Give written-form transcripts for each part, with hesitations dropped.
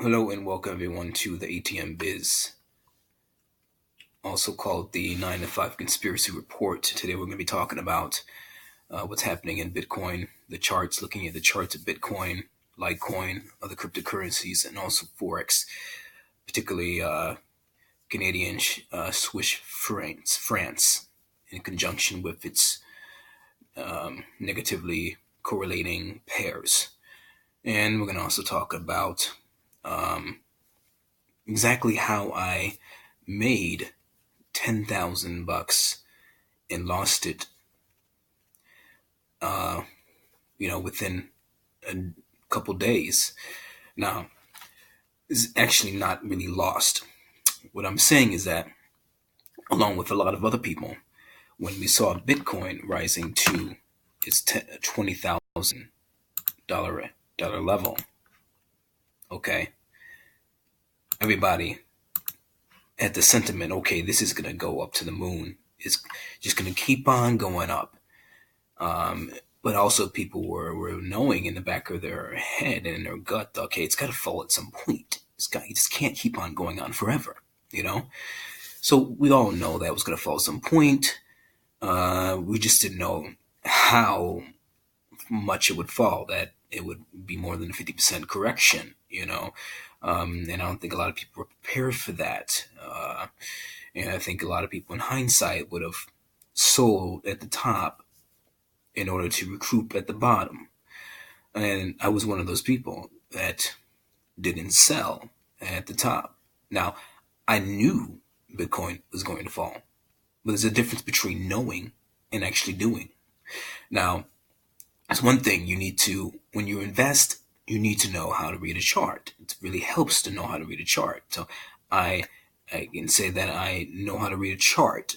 Hello and welcome everyone to the ATM Biz, also called the 9 to 5 Conspiracy Report. Today we're going to be talking about what's happening in Bitcoin, the charts, looking at the charts of Bitcoin, Litecoin, other cryptocurrencies, and also Forex, particularly Canadian Swiss France, in conjunction with its negatively correlating pairs. And we're going to also talk about exactly how I made $10,000 and lost it, within a couple days. Now, it's actually not really lost. What I'm saying is that, along with a lot of other people, when we saw Bitcoin rising to its $20,000 level, okay, everybody had the sentiment, okay, this is going to go up to the moon. It's just going to keep on going up. But also people were knowing in the back of their head and in their gut, okay, it's got to fall at some point. It just can't keep on going on forever, you know? So we all know that it was going to fall at some point. We just didn't know how much it would fall, that it would be more than a 50% correction, and I don't think a lot of people were prepared for that. And I think a lot of people in hindsight would have sold at the top in order to recoup at the bottom. And I was one of those people that didn't sell at the top. Now, I knew Bitcoin was going to fall, but there's a difference between knowing and actually doing. Now, it's one thing when you invest, you need to know how to read a chart. It really helps to know how to read a chart. So I can say that I know how to read a chart.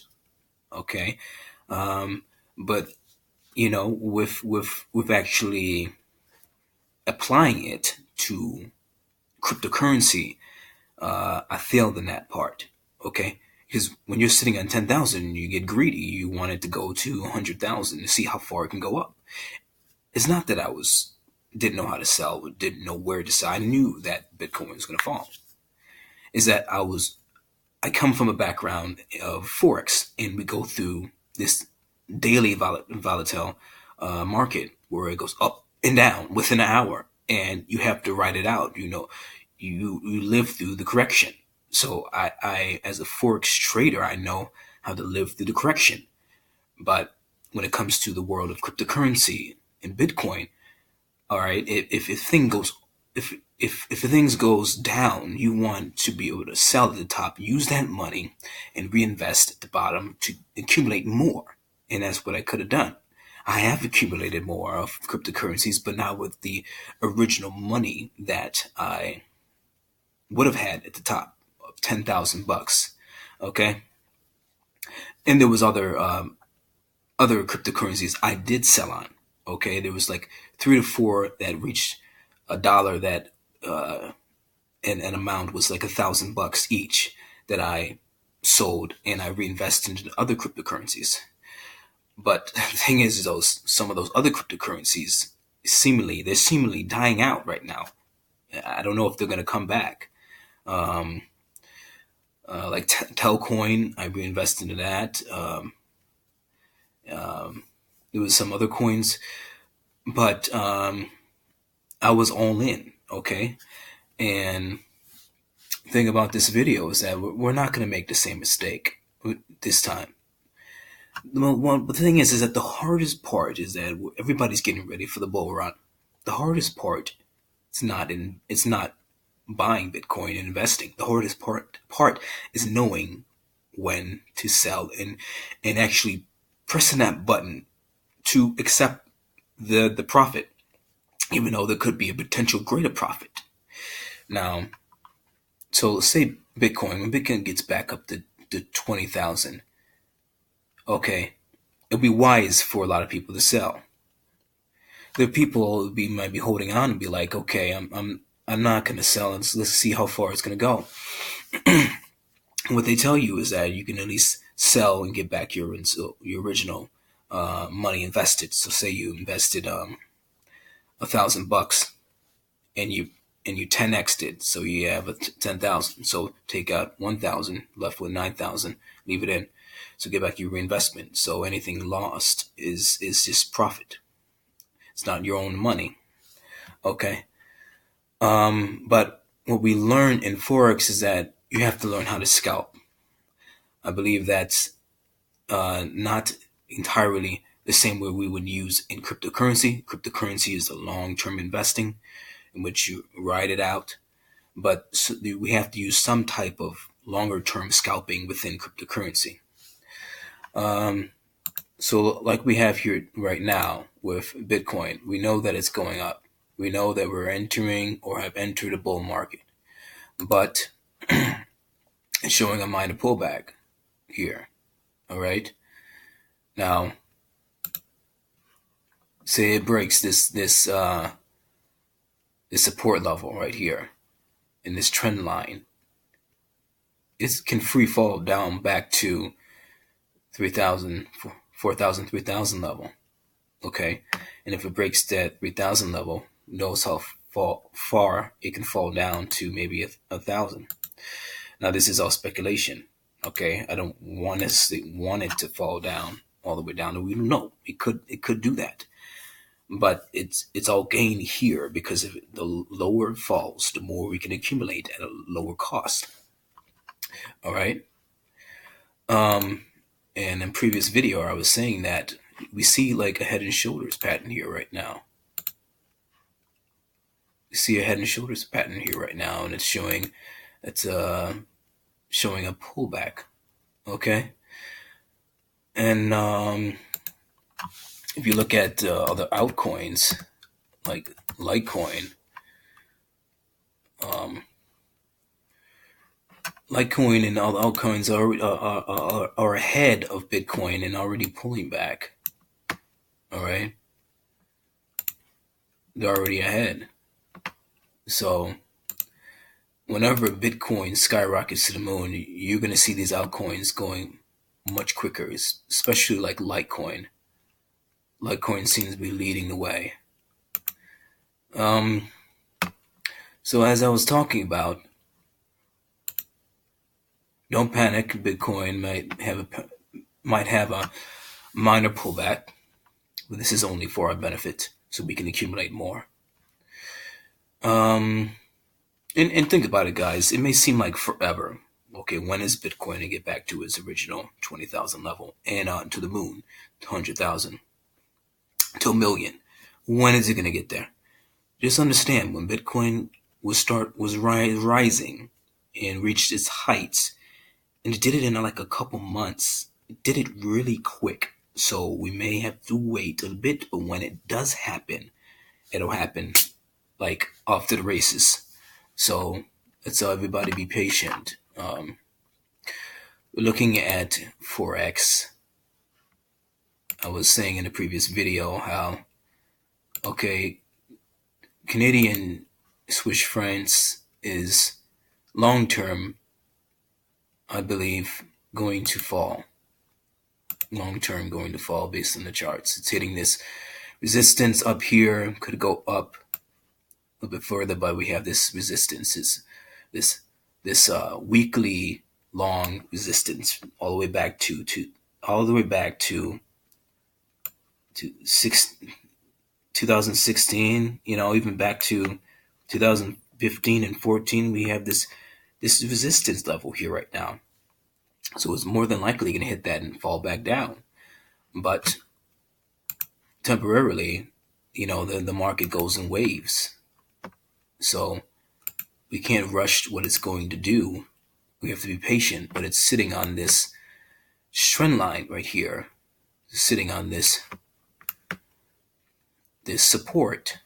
Okay. But with actually applying it to cryptocurrency, I failed in that part. Okay. Because when you're sitting on 10,000, you get greedy. You want it to go to 100,000 to see how far it can go up. It's not that didn't know how to sell, didn't know where to sell. I knew that Bitcoin was going to fall. Is that I come from a background of Forex, and we go through this daily volatile market where it goes up and down within an hour, and you have to write it out. You live through the correction. So I as a Forex trader, I know how to live through the correction. But when it comes to the world of cryptocurrency and Bitcoin, all right, if things goes down, you want to be able to sell at the top, use that money, and reinvest at the bottom to accumulate more. And that's what I could have done. I have accumulated more of cryptocurrencies, but not with the original money that I would have had at the top of $10,000. Okay, and there was other cryptocurrencies I did sell on. Okay, there was like 3 to 4 that reached $1 that and an amount was like $1,000 each that I sold, and I reinvested into other cryptocurrencies. But the thing is, some of those other cryptocurrencies they're seemingly dying out right now. I don't know if they're going to come back. Like Telcoin, I reinvested into that. There was some other coins, but I was all in. Okay, and the thing about this video is that we're not going to make the same mistake this time. The thing is that the hardest part is that everybody's getting ready for the bull run. The hardest part it's not buying Bitcoin and investing. The hardest part is knowing when to sell and actually pressing that button to accept the profit, even though there could be a potential greater profit. Now, so let's say when Bitcoin gets back up to 20,000, okay, it'll be wise for a lot of people to sell. The people might be holding on and be like, okay, I'm not going to sell. Let's see how far it's going to go. What they tell you is that you can at least sell and get back your original money invested. So say you invested $1,000 and and you 10x'd it, so you have a 10,000. So take out 1,000, left with 9,000, leave it in. So get back your reinvestment. So anything lost is just profit. It's not your own money. Okay. But what we learn in Forex is that you have to learn how to scalp. I believe that's not entirely the same way we would use in cryptocurrency. Cryptocurrency is the long-term investing in which you ride it out. But we have to use some type of longer-term scalping within cryptocurrency. So like we have here right now with Bitcoin, we know that it's going up. We know that we're entering or have entered a bull market. But it's showing a minor pullback here. All right. Now, say it breaks this support level right here in this trend line. It can free fall down back to 3,000, 4,000, 3,000 level. Okay. And if it breaks that 3,000 level, knows how far it can fall down to maybe 1,000. Now, this is all speculation. Okay. I don't want it to fall down all the way down. We don't know. It could do that. But it's all gain here because if the lower it falls, the more we can accumulate at a lower cost. All right. And in previous video, I was saying that we see like a head and shoulders pattern here right now. We see a head and shoulders pattern here right now, and it's showing a pullback. Okay. And if you look at other altcoins like Litecoin, Litecoin and all the altcoins are ahead of Bitcoin and already pulling back. All right, they're already ahead. So whenever Bitcoin skyrockets to the moon, you're going to see these altcoins going much quicker, especially like Litecoin. Litecoin seems to be leading the way. So as I was talking about, don't panic. Bitcoin might have a minor pullback, but this is only for our benefit, so we can accumulate more. And think about it, guys. It may seem like forever. Okay, when is Bitcoin going to get back to its original 20,000 level and to the moon, 100,000, to a million? When is it going to get there? Just understand, when Bitcoin was rising and reached its heights, and it did it in like a couple months. It did it really quick. So we may have to wait a bit, but when it does happen, it'll happen like off to the races. So let's everybody be patient. Looking at Forex, I was saying in the previous video how, okay, Canadian Swiss francs is long-term, I believe, going to fall. Long-term going to fall based on the charts. It's hitting this resistance up here, could go up a little bit further, but we have this resistance, this weekly long resistance all the way back to 2016, even back to 2015 and 14. We have this resistance level here right now. So it's more than likely going to hit that and fall back down. But temporarily, the market goes in waves. So we can't rush what it's going to do. We have to be patient, but it's sitting on this trend line right here, sitting on this support.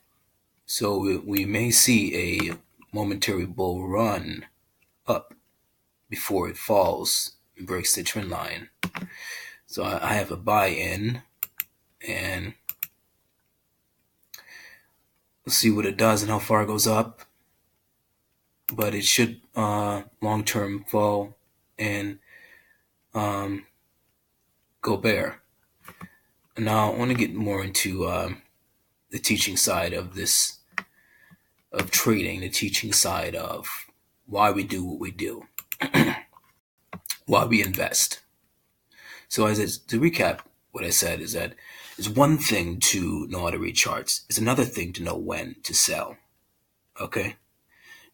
So we may see a momentary bull run up before it falls and breaks the trend line. So I have a buy-in, and we'll see what it does and how far it goes up. But it should long-term fall and go bear. Now I want to get more into the teaching side of this of trading, the teaching side of why we do what we do, why we invest. So to recap, what I said is that it's one thing to know how to read charts. It's another thing to know when to sell. Okay?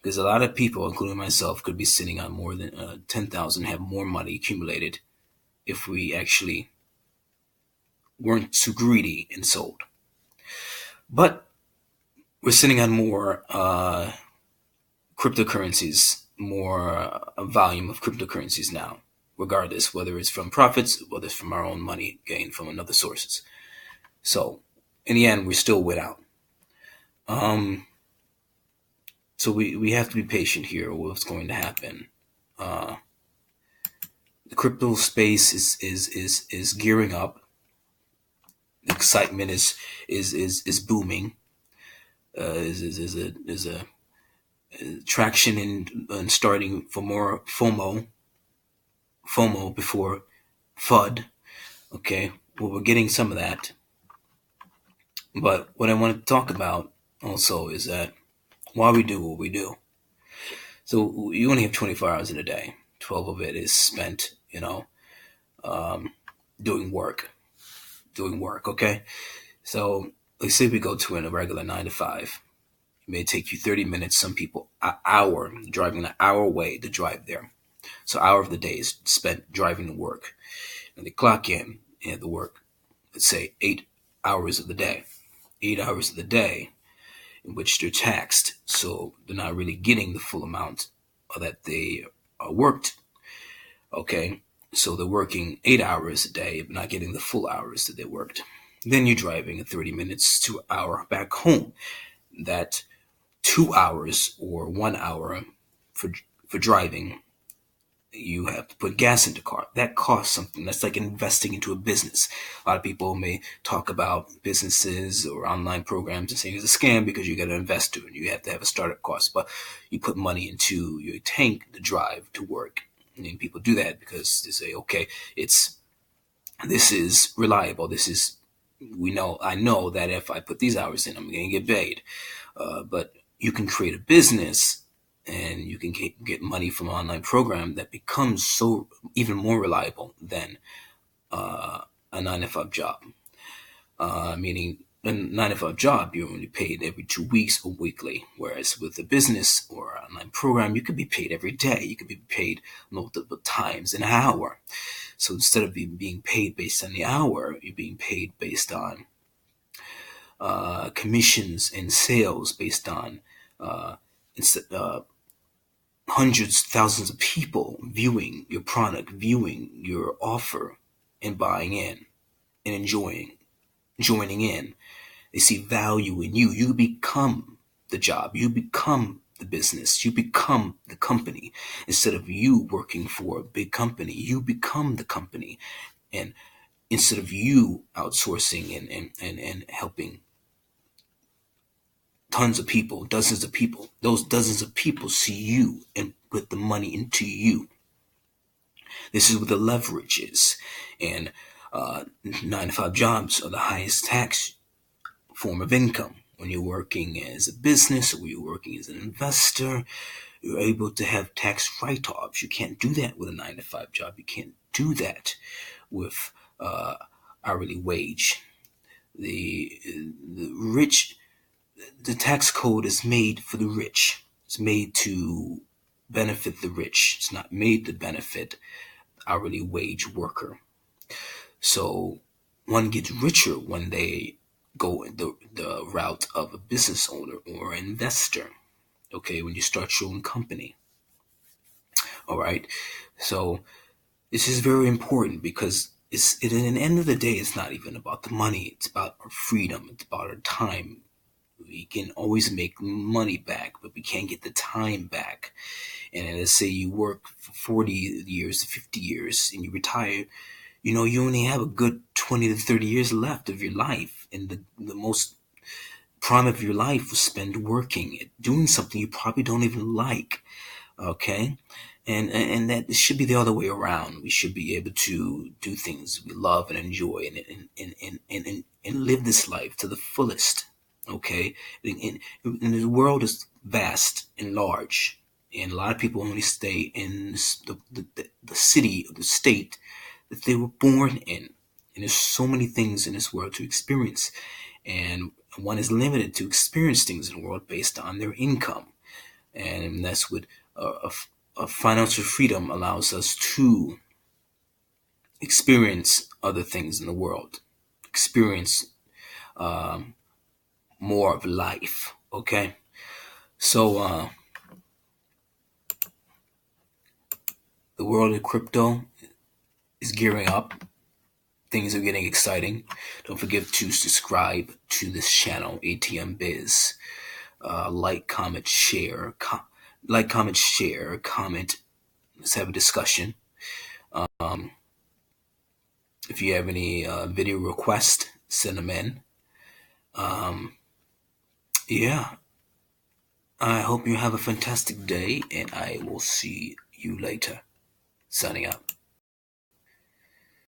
Because a lot of people, including myself, could be sitting on more than 10,000, have more money accumulated if we actually weren't too greedy and sold. But we're sitting on more cryptocurrencies, more volume of cryptocurrencies now, regardless whether it's from profits, whether it's from our own money gained from another sources. So in the end, we're still without. So we have to be patient here with what's going to happen. The crypto space is gearing up. The excitement is booming. Is a traction in starting for more FOMO before FUD. Okay, well, we're getting some of that. But what I want to talk about also is that why we do what we do. So you only have 24 hours in a day. 12 of it is spent, doing work. Okay? So let's say we go to a regular 9 to 5. It may take you 30 minutes, some people an hour, driving an hour away to drive there. So hour of the day is spent driving to work. And they clock in and the work, let's say 8 hours of the day. 8 hours of the day in which they're taxed. So they're not really getting the full amount that they worked. Okay, so they're working 8 hours a day, but not getting the full hours that they worked. Then you're driving 30 minutes to an hour back home. That 2 hours or 1 hour for driving, you have to put gas in the car. That costs something. That's like investing into a business. A lot of people may talk about businesses or online programs and saying it's a scam because you got to invest to it. You have to have a startup cost, but you put money into your tank to drive to work. And people do that because they say, okay, this is reliable. I know that if I put these hours in, I'm going to get paid. But you can create a business and you can get money from an online program that becomes so even more reliable than a 9 to 5 job. Meaning a 9 to 5 job, you're only paid every 2 weeks or weekly. Whereas with a business or an online program, you could be paid every day. You could be paid multiple times an hour. So instead of being paid based on the hour, you're being paid based on commissions and sales, based on hundreds, thousands of people viewing your product, viewing your offer, and buying in and joining in. They see value in you. You become the job. You become the business. You become the company. Instead of you working for a big company, you become the company. And instead of you outsourcing and helping tons of people, dozens of people, those dozens of people see you and put the money into you. This is what the leverage is. And 9 to 5 jobs are the highest tax form of income. When you're working as a business or you're working as an investor, you're able to have tax write-offs. You can't do that with a 9 to 5 job. You can't do that with hourly wage. The rich, the tax code is made for the rich. It's made to benefit the rich. It's not made to benefit hourly wage worker. So one gets richer when they go the route of a business owner or an investor. Okay, when you start your own company. All right. So this is very important because at the end of the day, it's not even about the money. It's about our freedom. It's about our time. We can always make money back, but we can't get the time back. And let's say you work for 40 years, 50 years, and you retire, you only have a good 20 to 30 years left of your life. And the most prime of your life was spent working, doing something you probably don't even like. Okay? And that it should be the other way around. We should be able to do things we love and enjoy and live this life to the fullest. Okay, and the world is vast and large, and a lot of people only stay in the city or the state that they were born in. And there's so many things in this world to experience, and one is limited to experience things in the world based on their income, and that's what financial freedom allows us to experience other things in the world, experience more of life. Okay, so the world of crypto is gearing up. Things are getting exciting. Don't forget to subscribe to this channel, ATM Biz. Like, comment, share. Like, comment, share, comment. Let's have a discussion. If you have any video requests, send them in. Yeah, I hope you have a fantastic day, and I will see you later. Signing out.